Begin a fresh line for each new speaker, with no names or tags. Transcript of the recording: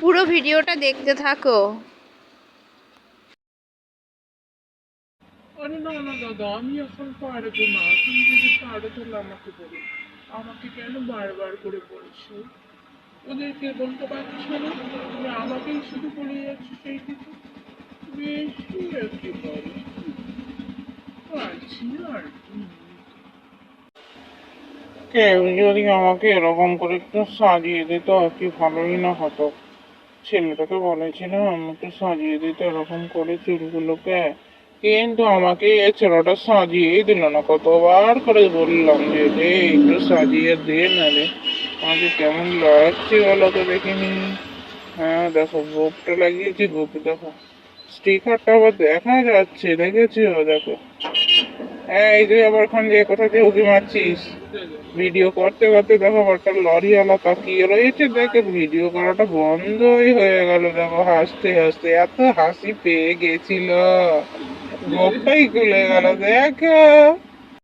পুরো ভিডিওটা দেখতে থাকো।
আরে না না দাদা, আমি এখন পারবো না। তুমি যদি পারো তাহলে আমাকে বলো। আমাকে কেন বারবার করে বলছো? ওদেরকে বলতে পারছো না? তুমি আমাকেই শুধু বলে যাচ্ছ সেইটুকু। বেশি একেবারে পারছি না আর কি। কেউ যদি আমাকে এরকম করে একটু সাজিয়ে দিত আর কি ভালোই না হতো। ছেলেটাকে বলেছিলাম আমাকে সাজিয়ে দিতে এরকম করে চুলগুলোকে, কিন্তু আমাকে এ ছেলেটা সাজিয়েই দিল না। কতবার করে বললাম যে রে একটু সাজিয়ে দে না রে। আমাকে কেমন লাগছে বলো তো দেখিনি। হ্যাঁ দেখো গোপটা লাগিয়েছি, গোপে দেখো স্টিকারটা আবার দেখা যাচ্ছে, দেখেছো? দেখো এই তুই আবার খান যে কোথা দিয়ে উঁকি মারছিস? ভিডিও করতে করতে দেখো একটা লরিওয়ালা তাকিয়ে রয়েছে, দেখে ভিডিও করাটা বন্ধই হয়ে গেল। দেখো হাসতে হাসতে এত হাসি পেয়ে গেছিল, গোপটাই খুলে গেল। দেখো